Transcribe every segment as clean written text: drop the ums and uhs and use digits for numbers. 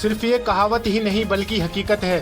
सिर्फ ये कहावत ही नहीं बल्कि हकीकत है।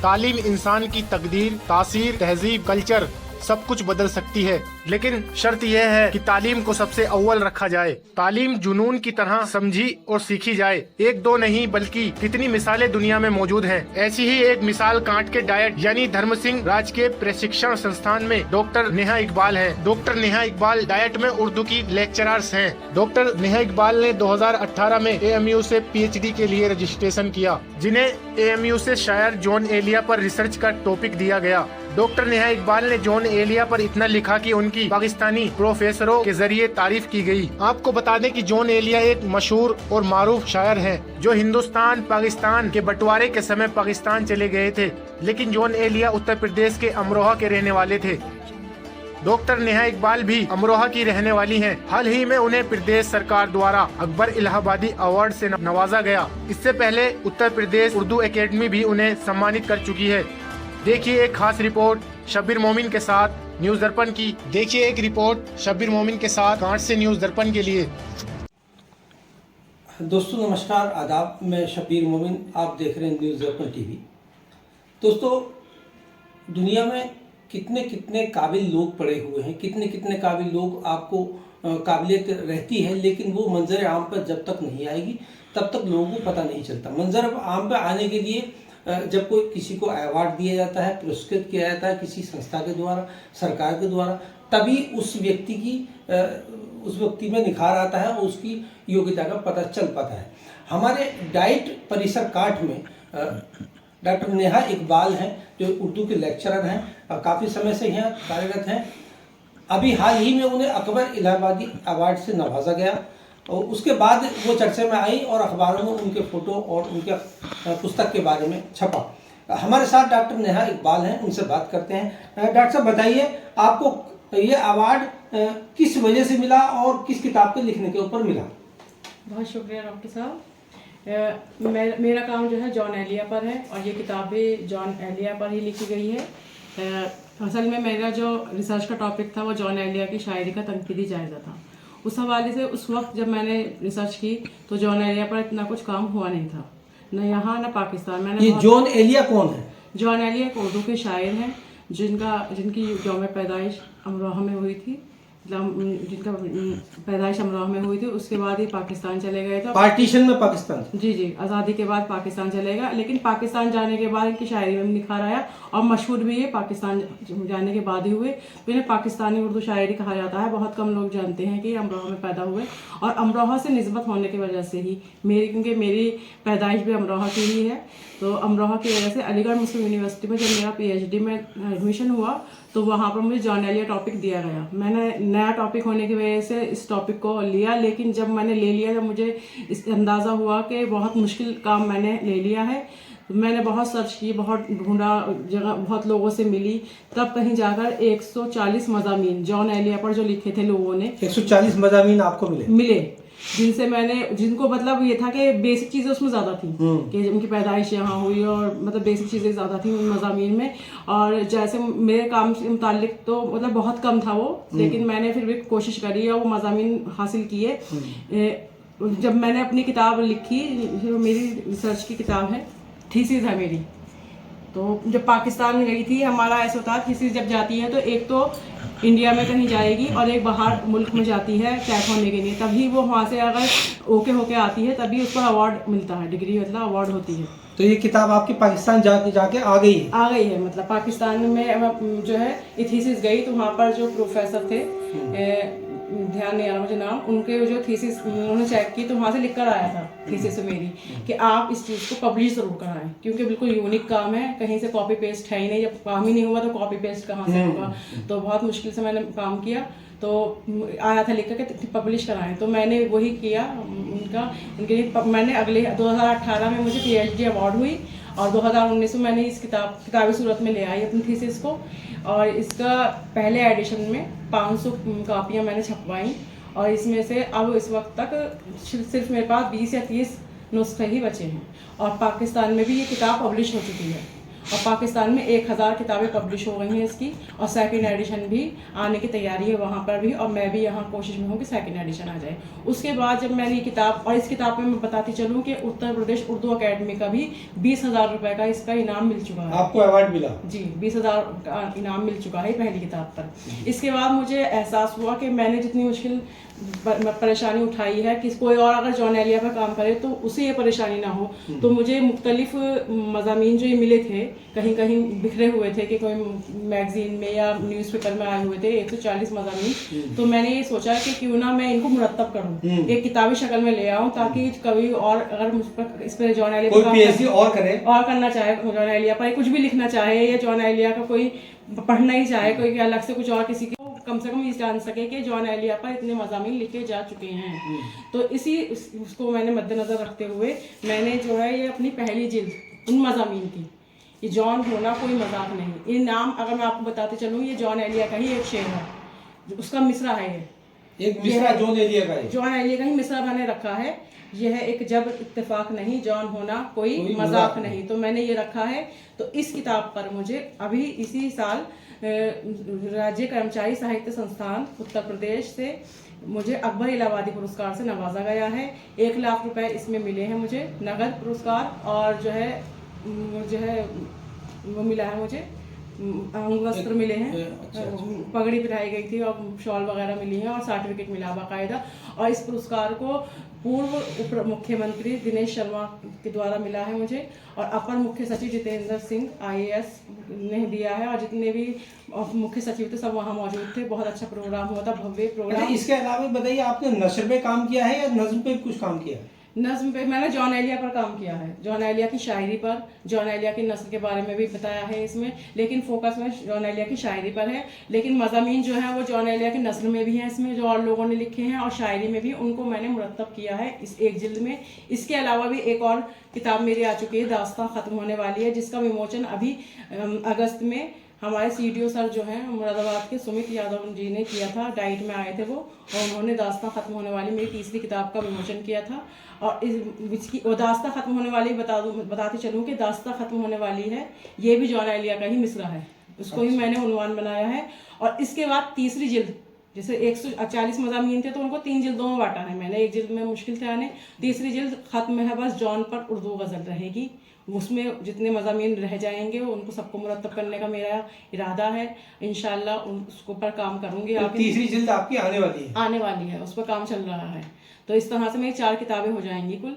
तालीम इंसान की तकदीर, तासीर, तहजीब, कल्चर सब कुछ बदल सकती है, लेकिन शर्त यह है कि तालीम को सबसे अव्वल रखा जाए। तालीम जुनून की तरह समझी और सीखी जाए। एक दो नहीं बल्कि कितनी मिसालें दुनिया में मौजूद हैं। ऐसी ही एक मिसाल कांट के डाइट यानी धर्म सिंह राजकीय प्रशिक्षण संस्थान में डॉक्टर नेहा इकबाल है। डॉक्टर नेहा इकबाल डाइट में उर्दू की लेक्चरर्स हैं। डॉक्टर नेहा इकबाल ने 2018 में AMU से PhD के लिए रजिस्ट्रेशन किया, जिन्हें AMU से शायर जॉन एलिया पर रिसर्च का टॉपिक दिया गया। डॉक्टर नेहा इकबाल ने जॉन एलिया पर इतना लिखा कि उनकी पाकिस्तानी प्रोफेसरों के जरिए तारीफ की गई। आपको बता दें कि जॉन एलिया एक मशहूर और मारूफ शायर हैं, जो हिंदुस्तान पाकिस्तान के बंटवारे के समय पाकिस्तान चले गए थे, लेकिन जॉन एलिया उत्तर प्रदेश के अमरोहा के रहने वाले थे। डॉक्टर नेहा इकबाल भी अमरोहा की रहने वाली हैं। हाल ही में उन्हें प्रदेश सरकार द्वारा अकबर इलाहाबादी अवार्ड से नवाजा गया। इससे पहले उत्तर प्रदेश उर्दू एकेडमी भी उन्हें सम्मानित कर चुकी है। देखिए एक खास रिपोर्ट शब्बीर मोमिन के साथ न्यूज दर्पण की। देखिए एक रिपोर्ट शब्बीर मोमिन के साथ कांट से न्यूज दर्पण के लिए। दोस्तों नमस्कार, आदाब। मैं शब्बीर मोमिन, आप देख रहे हैं न्यूज दर्पण TV। दोस्तों, दुनिया में कितने कितने काबिल लोग पड़े हुए हैं, कितने कितने काबिल लोग आपको काबिलियत रहती है, लेकिन वो मंजर आम पर जब तक नहीं आएगी तब तक लोगों को पता नहीं चलता। मंजर आम पर आने के लिए जब कोई किसी को अवार्ड दिया जाता है, पुरस्कृत किया जाता है किसी संस्था के द्वारा, सरकार के द्वारा, तभी उस व्यक्ति में निखार आता है और उसकी योग्यता का पता चल पाता है। हमारे डाइट परिसर कांट में डॉक्टर नेहा इकबाल हैं, जो उर्दू के लेक्चरर हैं और काफ़ी समय से यहाँ कार्यरत हैं। अभी हाल ही में उन्हें अकबर इलाहाबादी अवार्ड से नवाजा गया और उसके बाद वो चर्चा में आई और अखबारों में उनके फोटो और उनके पुस्तक के बारे में छपा। हमारे साथ डॉक्टर नेहा इकबाल हैं, उनसे बात करते हैं। डॉक्टर साहब बताइए, आपको ये अवार्ड किस वजह से मिला और किस किताब के लिखने के ऊपर मिला? बहुत शुक्रिया डॉक्टर साहब। मेरा काम जो है जॉन एलिया पर है और ये किताब भी जॉन एलिया पर ही लिखी गई है। असल में मेरा जो रिसर्च का टॉपिक था वो जॉन एलिया की शायरी का तनकीदी जायज़ा था। उस हवाले से उस वक्त जब मैंने रिसर्च की तो जॉन एलिया पर इतना कुछ काम हुआ नहीं था, न यहाँ न पाकिस्तान में। ये जॉन एलिया कौन है? जॉन एलिया एक उर्दू के शायर हैं जिनकी यौम पैदाइश अमरोहा में हुई थी, जिनका पैदाइश अमरोहा में हुई थी। उसके बाद ही पाकिस्तान चले गए थे। पार्टीशन में पाकिस्तान? जी, आज़ादी के बाद पाकिस्तान चले गए, लेकिन पाकिस्तान जाने के बाद इनकी शायरी में निखार आया और मशहूर भी ये पाकिस्तान जाने के बाद ही हुए। तो इन्हें पाकिस्तानी उर्दू शायरी कहा जाता है। बहुत कम लोग जानते हैं कि अमरोहा में पैदा हुए और अमरोहा से निस्बत होने की वजह से ही क्योंकि मेरी पैदाइश भी अमरोहा की ही है, तो अमरोहा की वजह से अलीगढ़ मुस्लिम यूनिवर्सिटी में जब मेरा PhD में एडमिशन हुआ तो वहाँ पर मुझे जॉन एलिया टॉपिक दिया गया। मैंने नया टॉपिक होने की वजह से इस टॉपिक को लिया, लेकिन जब मैंने ले लिया, जब मुझे इस अंदाज़ा हुआ कि बहुत मुश्किल काम मैंने ले लिया है, तो मैंने बहुत सर्च की, बहुत ढूंढा, जगह बहुत लोगों से मिली, तब कहीं जाकर 140 मज़ामीन जॉन एलिया पर जो लिखे थे लोगों ने, 140 मज़ामीन आपको मिले जिनको मतलब ये था कि बेसिक चीज़ें उसमें ज़्यादा थी कि उनकी पैदाइश यहाँ हुई और मतलब बेसिक चीज़ें ज़्यादा थी उन मज़ामीन में। और जैसे मेरे काम से मुताल्लिक तो मतलब बहुत कम था वो, लेकिन मैंने फिर भी कोशिश करी और वो मज़ामीन हासिल किए। जब मैंने अपनी किताब लिखी, जो मेरी रिसर्च की किताब है, थीसिस है मेरी, तो जब पाकिस्तान गई थी, हमारा ऐसा होता है थीसिस जब जाती है तो एक तो इंडिया में कहीं जाएगी और एक बाहर मुल्क में जाती है चेक होने के लिए, तभी वो वहाँ से अगर ओके होके आती है तभी उस पर अवार्ड मिलता है, डिग्री मतलब अवार्ड होती है। तो ये किताब आपकी पाकिस्तान जाके आ गई है? मतलब पाकिस्तान में जो है थीसिस गई तो वहाँ पर जो प्रोफेसर थे, ध्यान नहीं आ रहा मुझे नाम, उनके जो थीसिस उन्होंने चेक की तो वहाँ से लिख कर आया था थीसिस मेरी कि आप इस चीज़ को पब्लिश ज़रूर कराएं, क्योंकि बिल्कुल यूनिक काम है, कहीं से कॉपी पेस्ट है ही नहीं। जब काम ही नहीं हुआ तो कॉपी पेस्ट कहाँ से होगा? तो बहुत मुश्किल से मैंने काम किया, तो आया था लिख कर कि पब्लिश कराएं, तो मैंने वही किया उनके लिए। मैंने अगले 2018 में मुझे PhD अवार्ड हुई और 2019 में मैंने इस किताबी सूरत में ले आई अपनी थीसिस को, और इसका पहले एडिशन में 500 कापियाँ मैंने छपवाई और इसमें से अब इस वक्त तक सिर्फ मेरे पास 20 या 30 नुस्खे ही बचे हैं और पाकिस्तान में भी ये किताब पब्लिश हो चुकी है। और पाकिस्तान में 1000 किताबें पब्लिश हो गई हैं इसकी, और सेकंड एडिशन भी आने की तैयारी है वहाँ पर भी, और मैं भी यहाँ कोशिश में हूँ कि सेकंड एडिशन आ जाए। उसके बाद जब मैंने ये किताब, और इस किताब में मैं बताती चलूँ कि उत्तर प्रदेश उर्दू अकेडमी का भी 20,000 रुपये का इसका इनाम मिल चुका है। आपको अवार्ड मिला? जी, 20,000 का इनाम मिल चुका है पहली किताब पर। इसके बाद मुझे एहसास हुआ कि मैंने जितनी मुश्किल परेशानी उठाई है कि कोई और अगर जॉन एलिया पर काम करे तो उसे ये परेशानी ना हो, तो मुझे मुख्तलिफ मज़ामीन जो ये मिले थे, कहीं कहीं बिखरे हुए थे कि कोई मैगजीन में या न्यूज़पेपर में आए हुए थे 140 मज़ामीन, तो मैंने ये सोचा कि क्यों ना मैं इनको मुरतब करूँ, एक किताबी शक्ल में ले आऊँ, ताकि कभी और अगर मुझ पर इस पर जॉन एलिया कोई पीएचडी और करे और करना चाहे, जॉन एलिया पर कुछ भी लिखना चाहे, या जॉन एलिया का कोई पढ़ना ही चाहे, कोई अलग से कुछ और किसी की, कम से कम ये जान सके कि जॉन एलिया पर इतने मज़ामीन लिखे जा चुके हैं। तो उसको मैंने मद्देनज़र रखते हुए मैंने जो है ये अपनी पहली जिल्द उन मज़ामीन की, ये जॉन होना कोई मजाक नहीं, ये नाम अगर मैं आपको बताते चलूँ, ये जॉन एलिया का ही एक शेर है, उसका मिसरा है, ये एक मिसरा जॉन एलिया का है, जॉन एलिया का ही मिसरा मैंने रखा है। यह एक जब इत्तेफाक नहीं, जॉन होना कोई मजाक नहीं, तो मैंने ये रखा है। तो इस किताब पर मुझे अभी इसी साल राज्य कर्मचारी साहित्य संस्थान उत्तर प्रदेश से मुझे अकबर इलाहाबादी पुरस्कार से नवाजा गया है। 1 लाख रुपए इसमें मिले हैं मुझे नगद पुरस्कार, और जो है वो मिला है मुझे अंगवस्त्र मिले हैं, पगड़ी पहनाई गई थी और शॉल वगैरह मिली है, और सर्टिफिकेट मिला बाकायदा। और इस पुरस्कार को पूर्व उप मुख्यमंत्री दिनेश शर्मा के द्वारा मिला है मुझे, और अपर मुख्य सचिव जितेंद्र सिंह IAS ने दिया है, और जितने भी मुख्य सचिव थे सब वहाँ मौजूद थे। बहुत अच्छा प्रोग्राम हुआ था, भव्य प्रोग्राम। इसके अलावा बताइए, आपने नस्र पे काम किया है या नज्म पे कुछ काम किया है? नज्म पे मैंने जॉन एलिया पर काम किया है, जॉन एलिया की शायरी पर, जॉन एलिया की नस्ल के बारे में भी बताया है इसमें, लेकिन फोकस में जॉन एलिया की शायरी पर है। लेकिन मज़ामीन जो है वो जॉन एलिया की नस्ल में भी हैं इसमें, जो और लोगों ने लिखे हैं, और शायरी में भी उनको मैंने मुरतब किया है इस एक जिल्द में। इसके अलावा भी एक और किताब मेरी आ चुकी है, दास्तां ख़त्म होने वाली है, जिसका विमोचन अभी अगस्त में हमारे CDO सर जो हैं मुरादाबाद के सुमित यादव जी ने किया था, डाइट में आए थे वो, और उन्होंने दास्तां ख़त्म होने वाली मेरी तीसरी किताब का विमोचन किया था। और इसकी दास्तां ख़त्म होने वाली बताते चलूँ कि दास्तां ख़त्म होने वाली है, ये भी जॉन एलिया का ही मिसरा है, उसको ही मैंने उन्वान बनाया है। और इसके बाद तीसरी जिल्द, जैसे 140 मज़ामीन थे तो उनको 3 जिल्दों में बांटा है मैंने, एक जिल्द में मुश्किल थे आने, तीसरी जिल्द ख़त्म है बस, जॉन पर उर्दू गज़ल रहेगी, उसमें जितने मज़ामीन रह जाएंगे उनको सबको मुरतब करने का मेरा इरादा है। इंशाल्लाह उसको पर काम करूँगी। तो तीसरी जिल्द आपकी आने वाली है, उस पर काम चल रहा है। तो इस तरह से मेरी 4 किताबें हो जाएंगी कुल,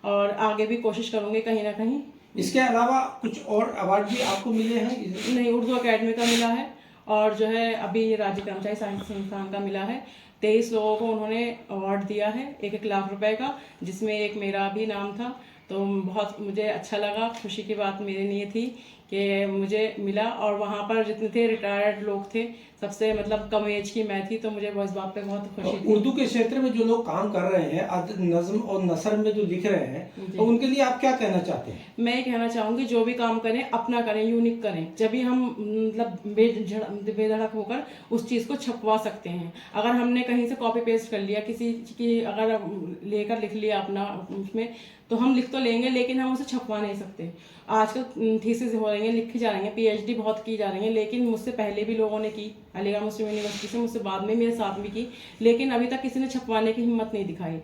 और आगे भी कोशिश करूँगी कहीं ना कहीं। इसके अलावा कुछ और अवार्ड भी आपको मिले हैं? नहीं, उर्दू अकेडमी का मिला है, और जो है अभी राज्य कर्मचारी साहित्य संस्थान का मिला है। 23 लोगों को उन्होंने अवार्ड दिया है 1-1 लाख रुपए का, जिसमें एक मेरा भी नाम था। तो बहुत मुझे अच्छा लगा, खुशी की बात मेरे लिए थी कि मुझे मिला। और वहाँ पर जितने थे रिटायर्ड लोग थे, सबसे मतलब कम एज की मैं थी, तो मुझे इस बात पे बहुत खुशी थी। उर्दू के क्षेत्र में जो लोग काम कर रहे हैं, नज्म और नसर में जो लिख रहे हैं, तो उनके लिए आप क्या कहना चाहते हैं? मैं ये कहना चाहूँगी, जो भी काम करें अपना करें, यूनिक करें, जब भी हम मतलब बेधड़क होकर उस चीज़ को छपवा सकते हैं। अगर हमने कहीं से कॉपी पेस्ट कर लिया, किसी की अगर लेकर लिख लिया अपना उसमें, तो हम लिख तो लेंगे लेकिन हम उसे छपवा नहीं सकते। आजकल थीसिस हो रही हैं, लिखी जा रही हैं, PhD बहुत की जा रही हैं, लेकिन मुझसे पहले भी लोगों ने की, अलीगढ़ मुस्लिम यूनिवर्सिटी से, मुझसे बाद में मेरे साथ भी की, लेकिन अभी तक किसी ने छपवाने की हिम्मत नहीं दिखाई।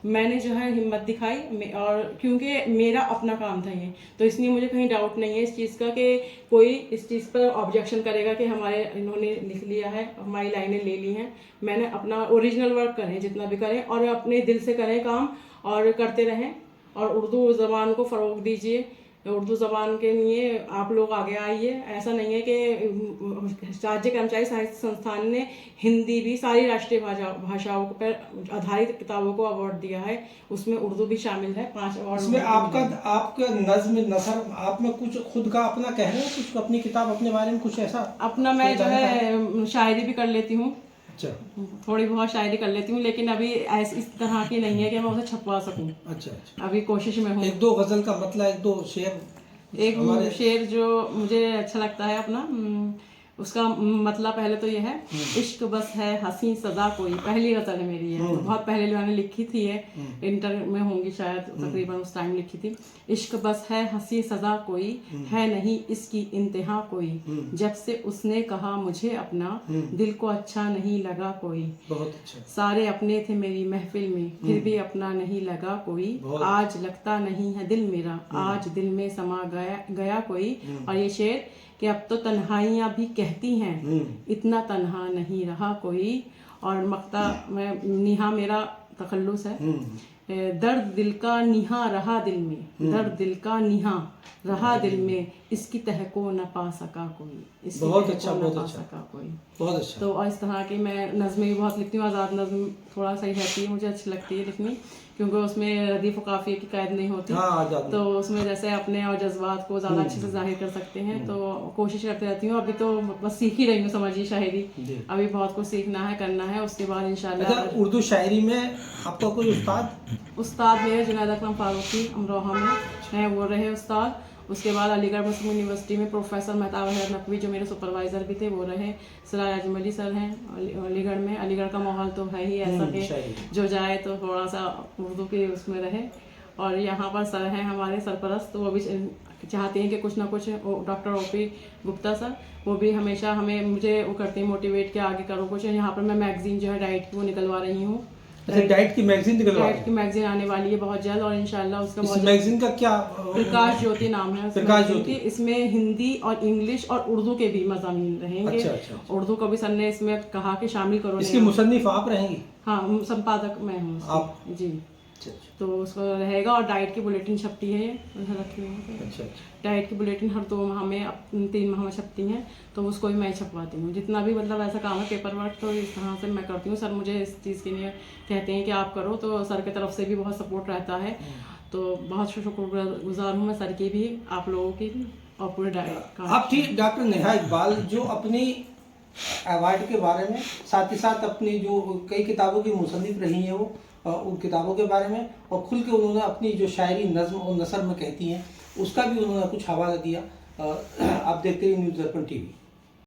मैंने जो है हिम्मत दिखाई, और क्योंकि मेरा अपना काम था ये, तो इसलिए मुझे कहीं डाउट नहीं है इस चीज़ का कि कोई इस चीज़ पर ऑब्जेक्शन करेगा कि हमारे इन्होंने लिख लिया है, हमारी लाइनें ले ली हैं। मैंने अपना ओरिजिनल वर्क करें, जितना भी करें, और अपने दिल से करें काम, और करते रहें, और उर्दू ज़बान को फ़रोग़ दीजिए। उर्दू ज़बान के लिए आप लोग आगे आइए। ऐसा नहीं है कि राज्य कर्मचारी साहित्य संस्थान ने हिंदी भी, सारी राष्ट्रीय भाषाओं पर आधारित किताबों को अवार्ड दिया है, उसमें उर्दू भी शामिल है। 5 अवार्ड। इसमें आपका नज्म नसर, आप में कुछ खुद का अपना कह रहे हैं, कुछ अपनी किताब अपने बारे में कुछ ऐसा? अपना मैं जो है शायरी भी कर लेती हूँ, अच्छा, थोड़ी बहुत शायरी कर लेती हूँ, लेकिन अभी ऐसी इस तरह की नहीं है कि मैं उसे छपवा सकूँ। अच्छा, अभी कोशिश में हूँ। 1-2 गजल का मतलब 1-2 शेर? एक शेर जो मुझे अच्छा लगता है अपना, उसका मतलब पहले तो ये है, इश्क बस है हंसी सजा कोई, पहली गजल है मेरी है, बहुत पहले मैंने लिखी थी ये, इंटर में होंगी शायद, तकरीबन उस टाइम लिखी थी। इश्क बस है हंसी सजा कोई, है नहीं इसकी इंतहा कोई, जब से उसने कहा मुझे अपना, दिल को अच्छा नहीं लगा कोई। बहुत अच्छा। सारे अपने थे मेरी महफिल में, फिर भी अपना नहीं लगा कोई, आज लगता नहीं है दिल मेरा, आज दिल में समा गया कोई। और ये शेर कि अब तो तन्हाइयाँ भी कहती हैं, इतना तन्हा नहीं रहा कोई। और मक्ता में निहा मेरा तखल्लुस है, दर्द दिल का निहा रहा दिल में, दर्द दिल का निहा रहा दिल में, इसकी तह को न पा सका कोई, इसकी बहुत तह अच्छा, को न बहुत पा अच्छा। सका कोई। बहुत अच्छा। तो और इस तरह की मैं नज़में भी बहुत लिखती हूँ। आज़ाद नज़म थोड़ा सही रहती है, मुझे अच्छी लगती है लिखनी, क्योंकि उसमें रदीफ काफ़िए की कैद नहीं होती। हाँ, आजाद। तो उसमें जैसे अपने और जज्बात को ज़्यादा अच्छे से जाहिर कर सकते हैं, तो कोशिश करती रहती हूँ। अभी तो बस सीख ही रही हूँ, समझिए शायरी, अभी बहुत कुछ सीखना है, करना है, उसके बाद इंशाल्लाह। अच्छा, उर्दू शायरी में आपका कोई उस्ताद मेरे जुनैद अकरम फारूकी अमरोहा में हैं, वो रहे उस्ताद। उसके बाद अलीगढ़ मुस्लिम यूनिवर्सिटी में प्रोफेसर मेहताब अहमद नकवी जो मेरे सुपरवाइज़र भी थे, वो रहे। सराय अजमली सर हैं अलीगढ़ में। अलीगढ़ का माहौल तो है ही ऐसा कि जो जाए तो थोड़ा सा उर्दू के उसमें रहे। और यहाँ पर सर हैं हमारे सरपरस्त, तो वो भी चाहते हैं कि कुछ ना कुछ, डॉक्टर ओपी गुप्ता सर, वो भी हमेशा मुझे वो करते हैं मोटिवेट कि आगे करो कुछ। यहाँ पर मैं मैगजीन जो है डाइट की वो निकलवा रही हूँ। डाइट की मैगजीन डाइट की मैगजीन आने वाली है बहुत जल्द, और इंशाल्लाह उसका बहुत मैगजीन का क्या? प्रकाश ज्योति नाम है प्रकाश ज्योति। इसमें हिंदी और इंग्लिश और उर्दू के भी मज़ामीन रहेंगे। अच्छा। उर्दू को भी सर ने इसमें कहा कि शामिल करो। इसकी मुसन्निफ आप रहेंगी? हाँ, संपादक मैं हूँ आप जी। तो उसको रहेगा। और डाइट की बुलेटिन छपती है, रखी हुई है। अच्छा। डाइट की बुलेटिन हर 2 माह में 3 माह में छपती हैं, तो उसको भी मैं छपवाती हूँ। जितना भी मतलब ऐसा काम है पेपर वर्क, तो इस तरह से मैं करती हूँ। सर मुझे इस चीज़ के लिए कहते हैं कि आप करो, तो सर की तरफ से भी बहुत सपोर्ट रहता है। तो बहुत शुक्रगुजार हूँ मैं सर की भी, आप लोगों की भी, और पूरे डाइट का। आप थी डॉक्टर नेहा इकबाल, जो अपनी अवार्ड के बारे में, साथ ही साथ अपनी जो कई किताबों की मुसन्निफ रही हैं, वो उन किताबों के बारे में, और खुल के उन्होंने अपनी जो शायरी नज़्म और नसर में कहती हैं, उसका भी उन्होंने कुछ हवाला दिया। आप देखते हैं न्यूज़ दर्पण टीवी।